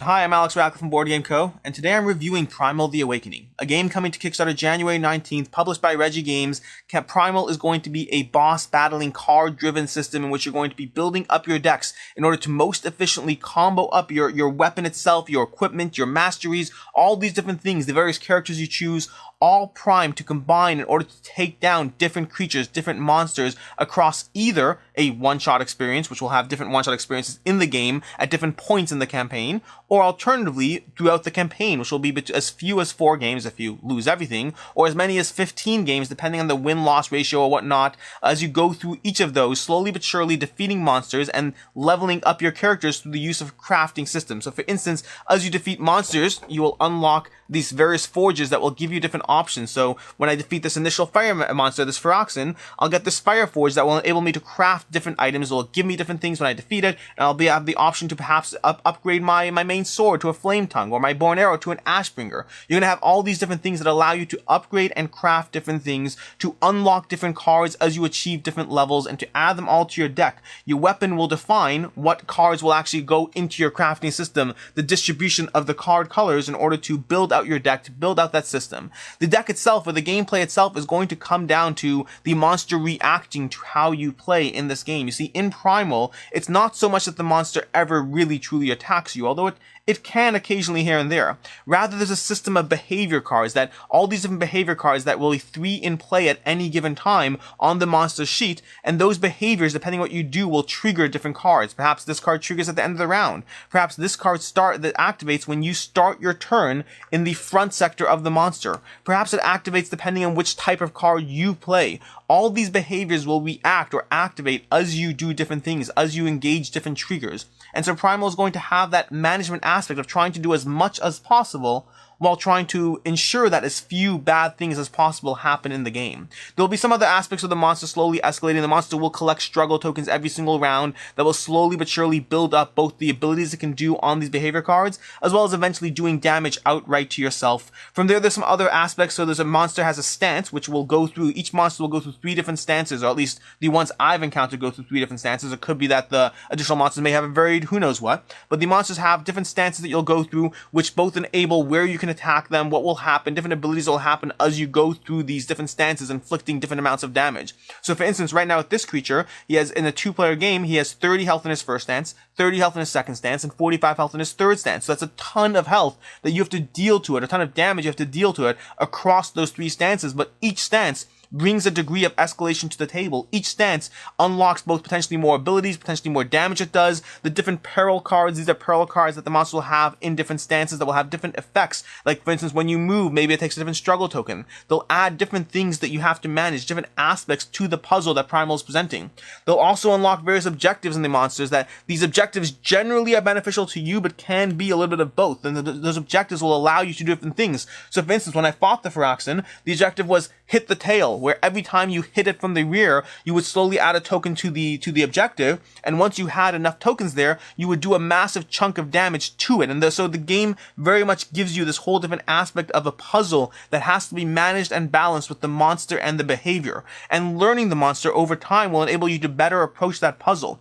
Hi, I'm Alex Radcliffe from Board Game Co., and today I'm reviewing Primal: The Awakening, a game coming to Kickstarter January 19th, published by Reggie Games. Primal is going to be a boss battling card-driven system in which you're going to be building up your decks in order to most efficiently combo up your weapon itself, your equipment, your masteries, all these different things, the various characters you choose, all primed to combine in order to take down different creatures, different monsters across either a one-shot experience, which will have different one-shot experiences in the game at different points in the campaign, or alternatively throughout the campaign, which will be as few as 4 games if you lose everything, or as many as 15 games depending on the win-loss ratio or whatnot, as you go through each of those, slowly but surely defeating monsters and leveling up your characters through the use of crafting systems. So for instance, as you defeat monsters, you will unlock these various forges that will give you different options. So when I defeat this initial fire monster, this Feroxin, I'll get this fire forge that will enable me to craft different items. It will give me different things when I defeat it, and I'll have the option to perhaps upgrade my main sword to a flame tongue, or my bow and arrow to an ashbringer. You're gonna have all these different things that allow you to upgrade and craft different things, to unlock different cards as you achieve different levels, and to add them all to your deck. Your weapon will define what cards will actually go into your crafting system, the distribution of the card colors in order to build out your deck, to build out that system. The deck itself, or the gameplay itself, is going to come down to the monster reacting to how you play in this game. You see, in Primal, it's not so much that the monster ever really truly attacks you, although it can occasionally here and there. Rather, there's a system of behavior cards, that all these different behavior cards that will be 3 in play at any given time on the monster's sheet, and those behaviors, depending on what you do, will trigger different cards. Perhaps this card triggers at the end of the round. Perhaps this card that activates when you start your turn in the front sector of the monster. Perhaps it activates depending on which type of card you play. All these behaviors will react or activate as you do different things, as you engage different triggers. And so Primal is going to have that management aspect of trying to do as much as possible while trying to ensure that as few bad things as possible happen in the game. There will be some other aspects of the monster slowly escalating. The monster will collect struggle tokens every single round that will slowly but surely build up both the abilities it can do on these behavior cards, as well as eventually doing damage outright to yourself. From there's some other aspects. So there's a monster has a stance, which will go through, each monster will go through 3 different stances, or at least the ones I've encountered go through 3 different stances. It could be that the additional monsters may have a varied who knows what, but the monsters have different stances that you'll go through, which both enable where you can attack them, what will happen, different abilities will happen as you go through these different stances, inflicting different amounts of damage. So for instance, right now with this creature, he has, in a 2-player game, he has 30 health in his first stance, 30 health in his second stance, and 45 health in his third stance. So that's a ton of health that you have to deal to it, a ton of damage you have to deal to it across those 3 stances, but each stance brings a degree of escalation to the table. Each stance unlocks both potentially more abilities, potentially more damage it does. The different peril cards, these are peril cards that the monster will have in different stances that will have different effects. Like for instance, when you move, maybe it takes a different struggle token. They'll add different things that you have to manage, different aspects to the puzzle that Primal is presenting. They'll also unlock various objectives in the monsters, that these objectives generally are beneficial to you, but can be a little bit of both. And those objectives will allow you to do different things. So for instance, when I fought the Feroxin, the objective was hit the tail, where every time you hit it from the rear, you would slowly add a token to the objective, and once you had enough tokens there, you would do a massive chunk of damage to it. And so the game very much gives you this whole different aspect of a puzzle that has to be managed and balanced with the monster and the behavior. And learning the monster over time will enable you to better approach that puzzle.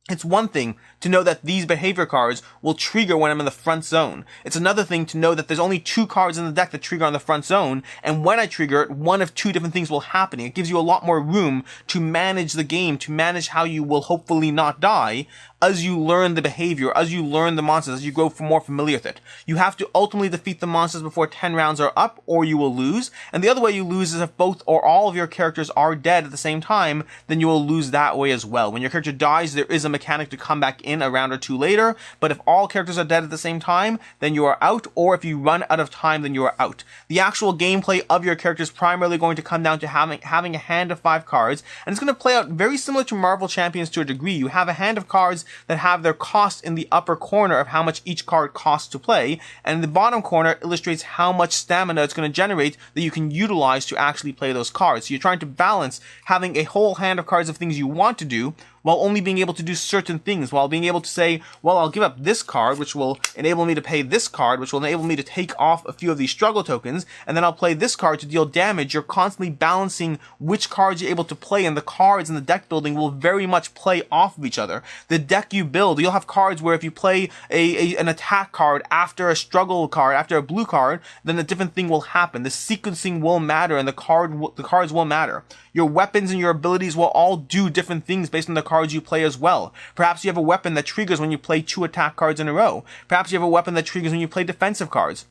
It's one thing to know that these behavior cards will trigger when I'm in the front zone. It's another thing to know that there's only 2 cards in the deck that trigger on the front zone, and when I trigger it, one of 2 different things will happen. It gives you a lot more room to manage the game, to manage how you will hopefully not die as you learn the behavior, as you learn the monsters, as you grow more familiar with it. You have to ultimately defeat the monsters before 10 rounds are up, or you will lose. And the other way you lose is if both or all of your characters are dead at the same time, then you will lose that way as well. When your character dies, there is a mechanic to come back in a round or 2 later, but if all characters are dead at the same time, then you are out, or if you run out of time, then you are out. The actual gameplay of your character is primarily going to come down to having a hand of 5 cards, and it's going to play out very similar to Marvel Champions to a degree. You have a hand of cards that have their cost in the upper corner of how much each card costs to play, and the bottom corner illustrates how much stamina it's going to generate that you can utilize to actually play those cards. So you're trying to balance having a whole hand of cards of things you want to do while only being able to do certain things, while being able to say, well, I'll give up this card, which will enable me to pay this card, which will enable me to take off a few of these struggle tokens, and then I'll play this card to deal damage. You're constantly balancing which cards you're able to play, and the cards in the deck building will very much play off of each other. The deck you build, you'll have cards where if you play an attack card after a struggle card, after a blue card, then a different thing will happen. The sequencing will matter, and the cards will matter. Your weapons and your abilities will all do different things based on the cards you play as well. Perhaps you have a weapon that triggers when you play 2 attack cards in a row. Perhaps you have a weapon that triggers when you play defensive cards.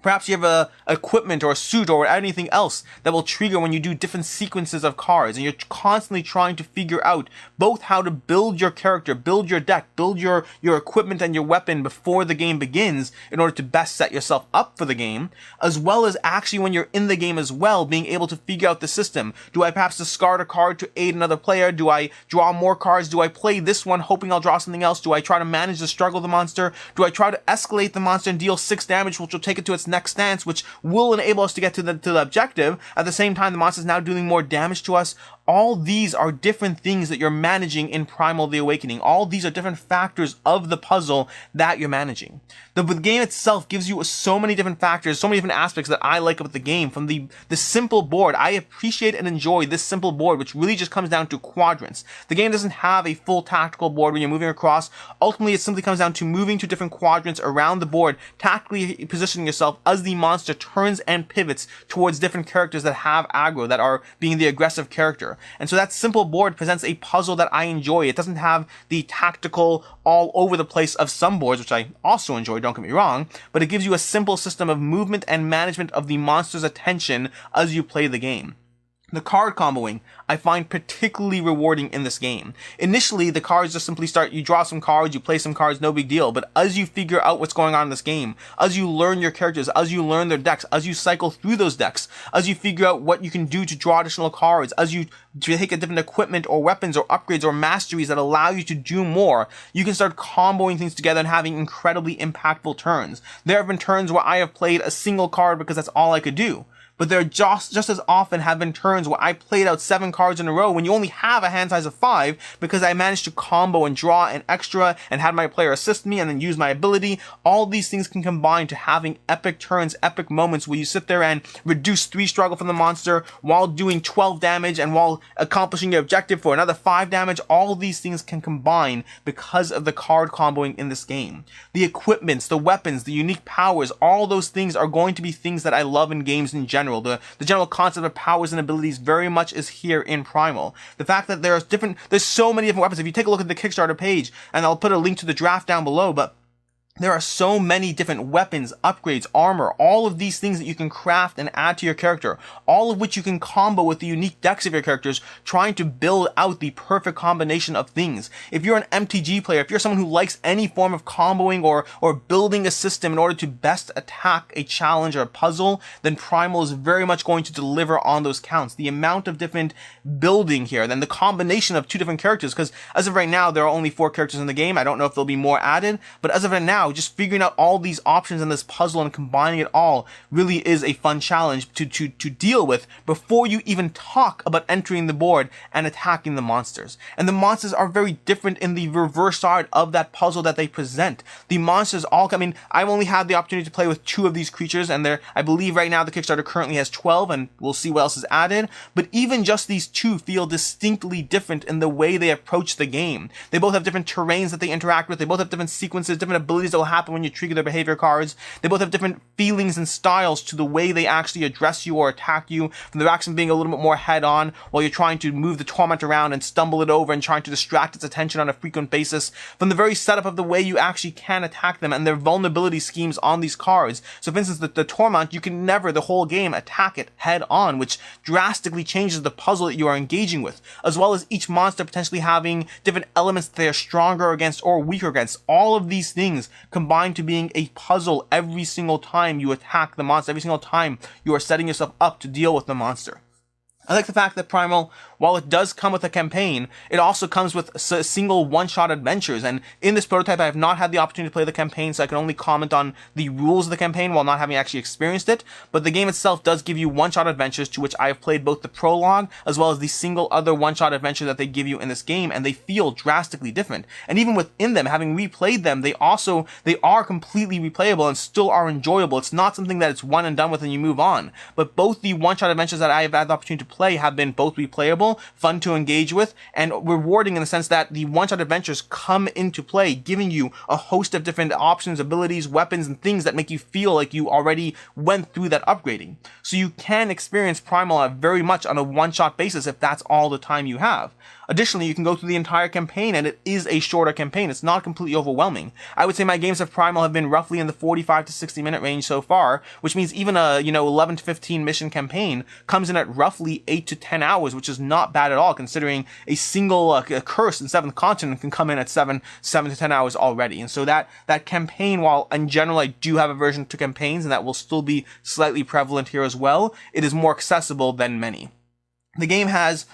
Perhaps you have a equipment or a suit or anything else that will trigger when you do different sequences of cards, and you're constantly trying to figure out both how to build your character, build your deck, build your equipment and your weapon before the game begins in order to best set yourself up for the game, as well as actually when you're in the game as well, being able to figure out the system. Do I perhaps discard a card to aid another player? Do I draw more cards? Do I play this one hoping I'll draw something else? Do I try to manage the struggle of the monster? Do I try to escalate the monster and deal 6 damage, which will take it to its next stance, which will enable us to get to the objective? At the same time, the monster is now doing more damage to us. All these are different things that you're managing in Primal the Awakening. All these are different factors of the puzzle that you're managing. The game itself gives you so many different factors, so many different aspects that I like about the game. From the simple board, I appreciate and enjoy this simple board, which really just comes down to quadrants. The game doesn't have a full tactical board when you're moving across. Ultimately, it simply comes down to moving to different quadrants around the board, tactically positioning yourself as the monster turns and pivots towards different characters that have aggro, that are being the aggressive character. And so that simple board presents a puzzle that I enjoy. It doesn't have the tactical all over the place of some boards, which I also enjoy, don't get me wrong, but it gives you a simple system of movement and management of the monster's attention as you play the game. The card comboing I find particularly rewarding in this game. Initially, the cards just simply start, you draw some cards, you play some cards, no big deal. But as you figure out what's going on in this game, as you learn your characters, as you learn their decks, as you cycle through those decks, as you figure out what you can do to draw additional cards, as you take a different equipment or weapons or upgrades or masteries that allow you to do more, you can start comboing things together and having incredibly impactful turns. There have been turns where I have played a single card because that's all I could do. But there just as often have been turns where I played out 7 cards in a row when you only have a hand size of 5, because I managed to combo and draw an extra and had my player assist me and then use my ability. All these things can combine to having epic turns, epic moments where you sit there and reduce 3 struggle from the monster while doing 12 damage and while accomplishing your objective for another 5 damage. All these things can combine because of the card comboing in this game. The equipments, the weapons, the unique powers, all those things are going to be things that I love in games in general. The general concept of powers and abilities very much is here in Primal. The fact that there's so many different weapons. If you take a look at the Kickstarter page, and I'll put a link to the draft down below, but there are so many different weapons, upgrades, armor, all of these things that you can craft and add to your character, all of which you can combo with the unique decks of your characters, trying to build out the perfect combination of things. If you're an MTG player, if you're someone who likes any form of comboing or building a system in order to best attack a challenge or a puzzle, then Primal is very much going to deliver on those counts. The amount of different building here, then the combination of 2 different characters, because as of right now, there are only 4 characters in the game. I don't know if there'll be more added, but as of right now, just figuring out all these options in this puzzle and combining it all really is a fun challenge to deal with before you even talk about entering the board and attacking the monsters. And the monsters are very different in the reverse side of that puzzle that they present. The monsters I've only had the opportunity to play with 2 of these creatures, and I believe right now the Kickstarter currently has 12, and we'll see what else is added. But even just these 2 feel distinctly different in the way they approach the game. They both have different terrains that they interact with. They both have different sequences, different abilities that will happen when you trigger their behavior cards. They both have different feelings and styles to the way they actually address you or attack you, from the action being a little bit more head-on while you're trying to move the torment around and stumble it over and trying to distract its attention on a frequent basis, from the very setup of the way you actually can attack them and their vulnerability schemes on these cards. So for instance, the torment, you can never the whole game attack it head-on, which drastically changes the puzzle that you are engaging with, as well as each monster potentially having different elements that they are stronger against or weaker against. All of these things combine to being a puzzle every single time you attack the monster, every single time you are setting yourself up to deal with the monster. I like the fact that Primal, while it does come with a campaign, it also comes with single one-shot adventures. And in this prototype, I have not had the opportunity to play the campaign, so I can only comment on the rules of the campaign while not having actually experienced it. But the game itself does give you one-shot adventures, to which I have played both the prologue as well as the single other one-shot adventure that they give you in this game, and they feel drastically different. And even within them, having replayed them, they are completely replayable and still are enjoyable. It's not something that it's one and done with and you move on. But both the one-shot adventures that I have had the opportunity to play have been both replayable, fun to engage with, and rewarding in the sense that the one-shot adventures come into play, giving you a host of different options, abilities, weapons, and things that make you feel like you already went through that upgrading. So you can experience Primal very much on a one-shot basis if that's all the time you have. Additionally, you can go through the entire campaign, and it is a shorter campaign. It's not completely overwhelming. I would say my games of Primal have been roughly in the 45 to 60 minute range so far, which means even a 11 to 15 mission campaign comes in at roughly 8 to 10 hours, which is not bad at all, considering a single a curse in 7th Continent can come in at 7 to 10 hours already. And so that campaign, while in general I do have aversion to campaigns, and that will still be slightly prevalent here as well, it is more accessible than many. The game has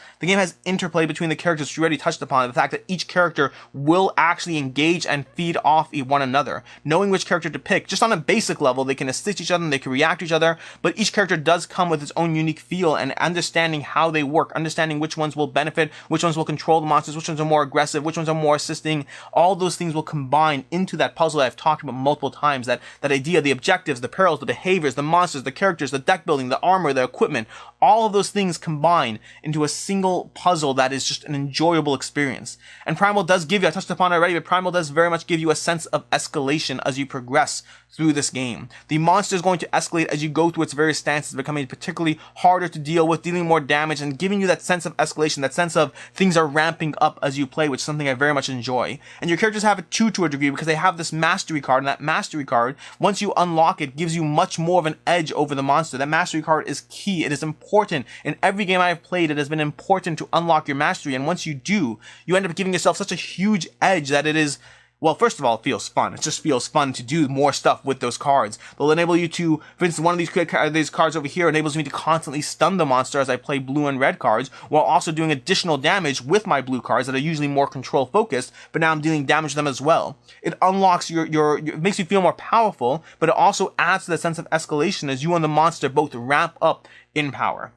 interplay between the characters, which you already touched upon, the fact that each character will actually engage and feed off one another. Knowing which character to pick, just on a basic level, they can assist each other and they can react to each other, but each character does come with its own unique feel, and understanding how they work, understanding which ones will benefit, which ones will control the monsters, which ones are more aggressive, which ones are more assisting, all those things will combine into that puzzle that I've talked about multiple times, that idea, the objectives, the perils, the behaviors, the monsters, the characters, the deck building, the armor, the equipment, all of those things combine into a single puzzle that is just an enjoyable experience. And Primal does give you, I touched upon it already, but Primal does very much give you a sense of escalation as you progress through this game. The monster is going to escalate as you go through its various stances, becoming particularly harder to deal with, dealing more damage, and giving you that sense of escalation, that sense of things are ramping up as you play, which is something I very much enjoy. And your characters have it too, to a degree, because they have this mastery card, and that mastery card, once you unlock it, gives you much more of an edge over the monster. That mastery card is key. It is important. In every game I have played, it has been important to unlock your mastery, and once you do, you end up giving yourself such a huge edge that it is, well, first of all, it feels fun. It just feels fun to do more stuff with those cards. They'll enable you to, for instance, one of these cards over here enables me to constantly stun the monster as I play blue and red cards, while also doing additional damage with my blue cards that are usually more control focused, but now I'm dealing damage to them as well. It unlocks it makes you feel more powerful, but it also adds to the sense of escalation as you and the monster both ramp up in power.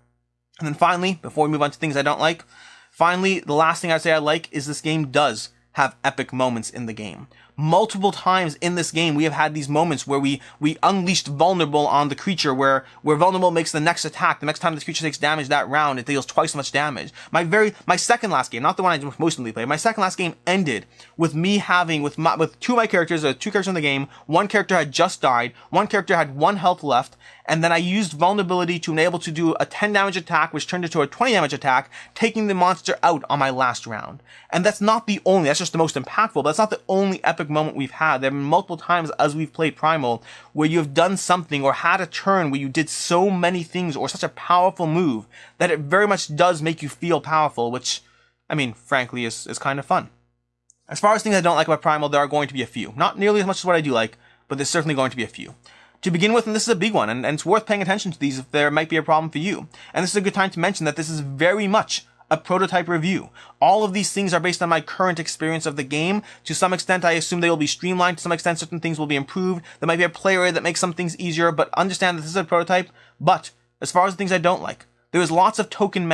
And then finally, before we move on to things I don't like, the last thing I'd say I like is this game does have epic moments in the game. Multiple times in this game, we have had these moments where we unleashed Vulnerable on the creature, where Vulnerable makes the next attack. The next time the creature takes damage that round, it deals twice as much damage. My second last game, not the one I mostly played, my second last game ended with me having, with two of my characters, two characters in the game, one character had just died, one character had 1 health left, and then I used Vulnerability to enable to do a 10 damage attack, which turned into a 20 damage attack, taking the monster out on my last round. And that's just the most impactful, but that's not the only epic moment we've had. There have been multiple times as we've played Primal where you have done something or had a turn where you did so many things or such a powerful move that it very much does make you feel powerful, which, I mean, frankly, is kind of fun. As far as things I don't like about Primal, there are going to be a few. Not nearly as much as what I do like, but there's certainly going to be a few. To begin with, and this is a big one, and it's worth paying attention to these if there might be a problem for you. And this is a good time to mention that this is very much a prototype review. All of these things are based on my current experience of the game. To some extent, I assume they will be streamlined. To some extent, certain things will be improved. There might be a play area that makes some things easier, but understand that this is a prototype. But as far as the things I don't like, there is lots of token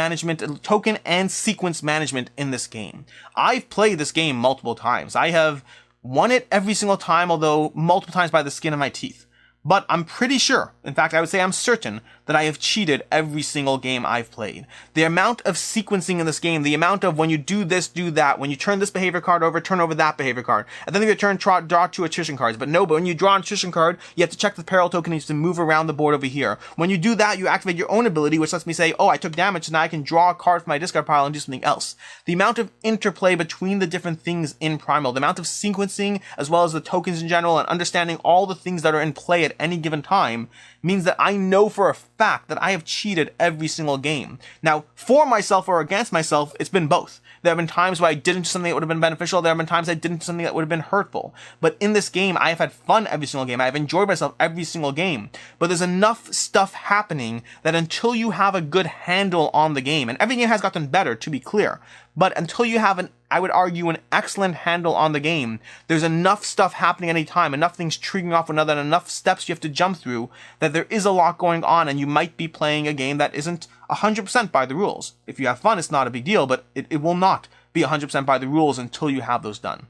and sequence management in this game. I've played this game multiple times. I have won it every single time, although multiple times by the skin of my teeth. But I'm pretty sure, in fact I would say I'm certain, that I have cheated every single game I've played. The amount of sequencing in this game, the amount of when you do this, do that, when you turn this behavior card over, turn over that behavior card, and then you draw 2 attrition cards. But when you draw an attrition card, you have to check the peril token needs to move around the board over here. When you do that, you activate your own ability, which lets me say, oh, I took damage, so now I can draw a card from my discard pile and do something else. The amount of interplay between the different things in Primal, the amount of sequencing, as well as the tokens in general, and understanding all the things that are in play at any given time means that I know for a fact that I have cheated every single game. Now, for myself or against myself, it's been both. There have been times where I didn't do something that would have been beneficial. There have been times I didn't do something that would have been hurtful. But in this game, I have had fun every single game. I have enjoyed myself every single game. But there's enough stuff happening that until you have a good handle on the game, and every game has gotten better, to be clear, but until you have I would argue, an excellent handle on the game, there's enough stuff happening any time, enough things triggering off another, and enough steps you have to jump through, that there is a lot going on, and you might be playing a game that isn't 100% by the rules. If you have fun, it's not a big deal, but it will not be 100% by the rules until you have those done.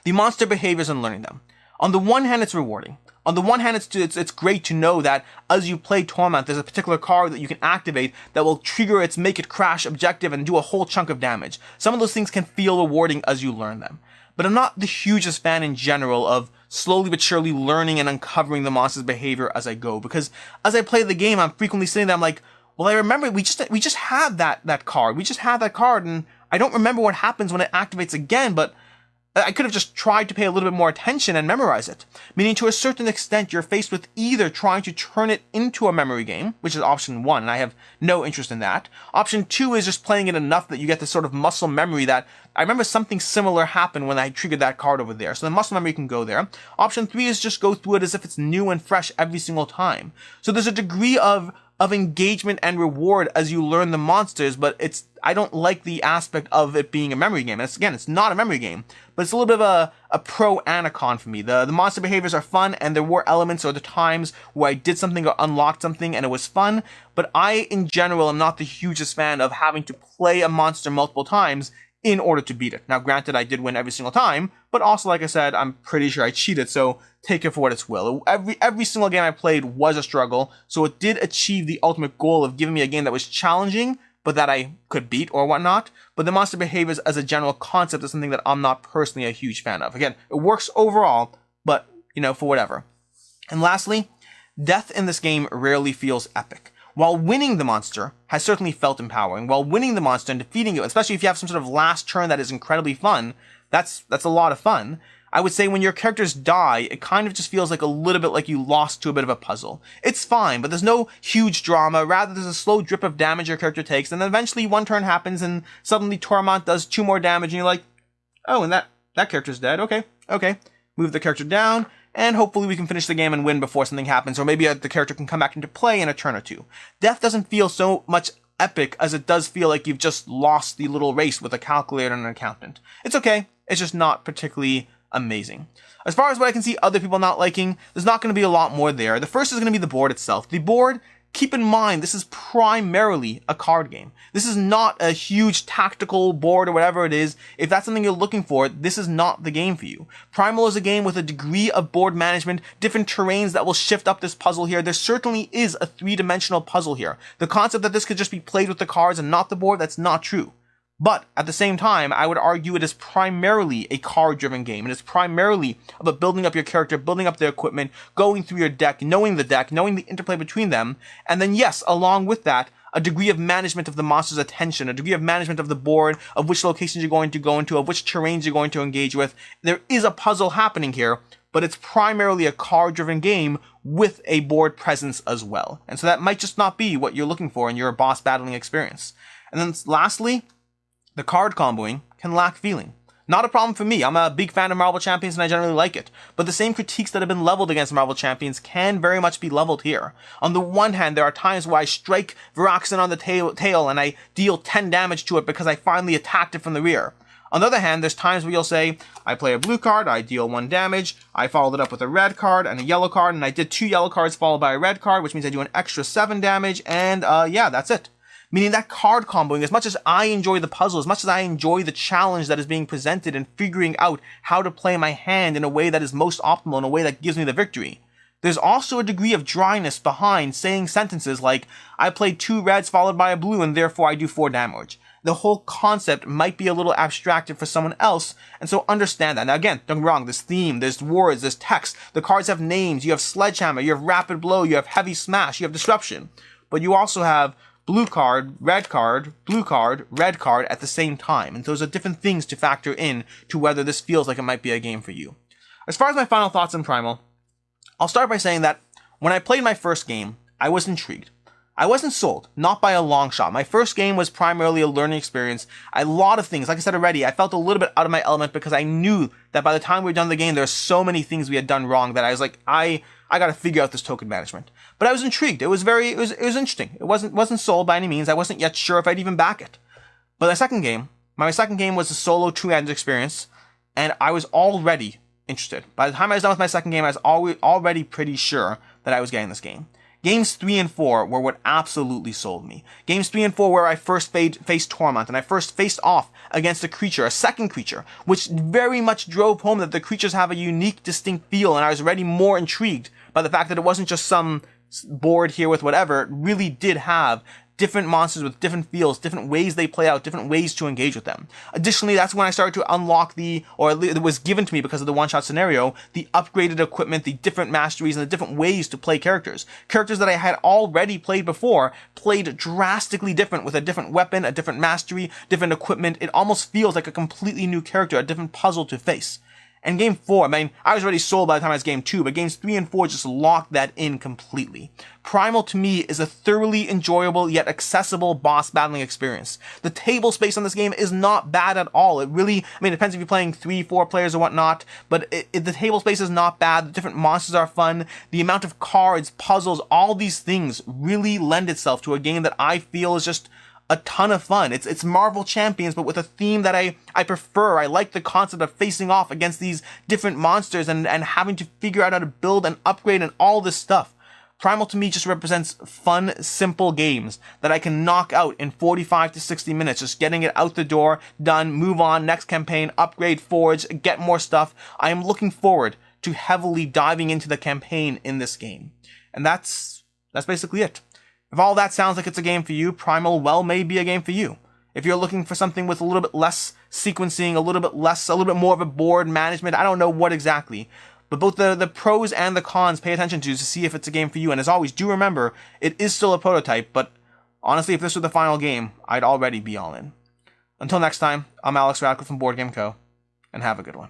The monster behaviors and learning them. On the one hand, it's rewarding. On the one hand, it's great to know that as you play Torment, there's a particular card that you can activate that will trigger its Make It Crash objective and do a whole chunk of damage. Some of those things can feel rewarding as you learn them. But I'm not the hugest fan in general of slowly but surely learning and uncovering the monster's behavior as I go, because as I play the game, I'm frequently sitting there, I'm like, well, I remember we just had that card. We just had that card, and I don't remember what happens when it activates again, but I could have just tried to pay a little bit more attention and memorize it. Meaning, to a certain extent, you're faced with either trying to turn it into a memory game, which is option 1, and I have no interest in that. Option 2 is just playing it enough that you get this sort of muscle memory that I remember something similar happened when I triggered that card over there. So the muscle memory can go there. Option 3 is just go through it as if it's new and fresh every single time. So there's a degree of engagement and reward as you learn the monsters, but I don't like the aspect of it being a memory game. And it's not a memory game, but it's a little bit of a pro and a con for me. The monster behaviors are fun, and there were elements or the times where I did something or unlocked something and it was fun, but I, in general, am not the hugest fan of having to play a monster multiple times in order to beat it. Now, granted, I did win every single time, but also, like I said, I'm pretty sure I cheated, so take it for what it's will. Every single game I played was a struggle, so it did achieve the ultimate goal of giving me a game that was challenging, but that I could beat or whatnot. But the monster behaviors as a general concept is something that I'm not personally a huge fan of. Again, it works overall, but, for whatever. And lastly, death in this game rarely feels epic. While winning the monster has certainly felt empowering, while winning the monster and defeating it, especially if you have some sort of last turn that is incredibly fun, that's a lot of fun. I would say when your characters die, it kind of just feels like a little bit like you lost to a bit of a puzzle. It's fine, but there's no huge drama. Rather, there's a slow drip of damage your character takes, and then eventually one turn happens, and suddenly Torment does 2 more damage, and you're like, oh, and that character's dead. Okay. Move the character down, and hopefully we can finish the game and win before something happens, or maybe the character can come back into play in a turn or 2. Death doesn't feel so much epic as it does feel like you've just lost the little race with a calculator and an accountant. It's okay. It's just not particularly amazing. As far as what I can see other people not liking, there's not going to be a lot more there. The first is going to be the board itself. The board, keep in mind, this is primarily a card game. This is not a huge tactical board or whatever it is. If that's something you're looking for, this is not the game for you. Primal is a game with a degree of board management, different terrains that will shift up this puzzle here. There certainly is a 3-dimensional puzzle here. The concept that this could just be played with the cards and not the board, that's not true. But at the same time, I would argue it is primarily a card-driven game. It is primarily about building up your character, building up their equipment, going through your deck, knowing the interplay between them, and then yes, along with that, a degree of management of the monster's attention, a degree of management of the board, of which locations you're going to go into, of which terrains you're going to engage with. There is a puzzle happening here, but it's primarily a card-driven game with a board presence as well. And so that might just not be what you're looking for in your boss battling experience. And then lastly, the card comboing can lack feeling. Not a problem for me. I'm a big fan of Marvel Champions and I generally like it. But the same critiques that have been leveled against Marvel Champions can very much be leveled here. On the one hand, there are times where I strike Viraxin on the tail and I deal 10 damage to it because I finally attacked it from the rear. On the other hand, there's times where you'll say, I play a blue card, I deal 1 damage, I followed it up with a red card and a yellow card, and I did 2 yellow cards followed by a red card, which means I do an extra 7 damage, and yeah, that's it. Meaning that card comboing, as much as I enjoy the puzzle, as much as I enjoy the challenge that is being presented and figuring out how to play my hand in a way that is most optimal, in a way that gives me the victory, there's also a degree of dryness behind saying sentences like, I played 2 reds followed by a blue and therefore I do 4 damage. The whole concept might be a little abstracted for someone else, and so understand that. Now again, don't get me wrong, there's theme, there's words, there's text, the cards have names, you have sledgehammer, you have rapid blow, you have heavy smash, you have disruption, but you also have blue card, blue card, red card at the same time. And those are different things to factor in to whether this feels like it might be a game for you. As far as my final thoughts on Primal, I'll start by saying that When I played my first game, I was intrigued. I wasn't sold, not by a long shot. My first game was primarily a learning experience. A lot of things, like I said already, I felt a little bit out of my element because I knew that by the time we were done the game, there were so many things we had done wrong that I was like, I got to figure out this token management. But I was intrigued. It was interesting. It wasn't sold by any means. I wasn't yet sure if I'd even back it. But my second game was a solo two-handed experience, and I was already interested. By the time I was done with my second game, I was already pretty sure that I was getting this game. Games 3 and 4 were what absolutely sold me. Games 3 and 4 where I first faced Torment, and I first faced off against a second creature, which very much drove home that the creatures have a unique, distinct feel, and I was already more intrigued by the fact that it wasn't just some board here with whatever. It really did have different monsters with different feels, different ways they play out, different ways to engage with them. Additionally, that's when I started to unlock it was given to me because of the one-shot scenario, the upgraded equipment, the different masteries, and the different ways to play characters. Characters that I had already played before, played drastically different with a different weapon, a different mastery, different equipment. It almost feels like a completely new character, a different puzzle to face. And game 4, I was already sold by the time I was game 2, but games 3 and 4 just locked that in completely. Primal to me is a thoroughly enjoyable yet accessible boss battling experience. The table space on this game is not bad at all. It really, it depends if you're playing 3-4 players or whatnot, but the table space is not bad. The different monsters are fun. The amount of cards, puzzles, all these things really lend itself to a game that I feel is just a ton of fun. It's Marvel Champions, but with a theme that I prefer. I like the concept of facing off against these different monsters and having to figure out how to build and upgrade and all this stuff. Primal to me just represents fun, simple games that I can knock out in 45 to 60 minutes, just getting it out the door, done, move on, next campaign, upgrade, forge, get more stuff. I am looking forward to heavily diving into the campaign in this game. And that's basically it. If all that sounds like it's a game for you, Primal may be a game for you. If you're looking for something with a little bit less sequencing, a little bit more of a board management, I don't know what exactly. But both the pros and the cons pay attention to see if it's a game for you. And as always, do remember, it is still a prototype, but honestly, if this were the final game, I'd already be all in. Until next time, I'm Alex Radcliffe from Board Game Co., and have a good one.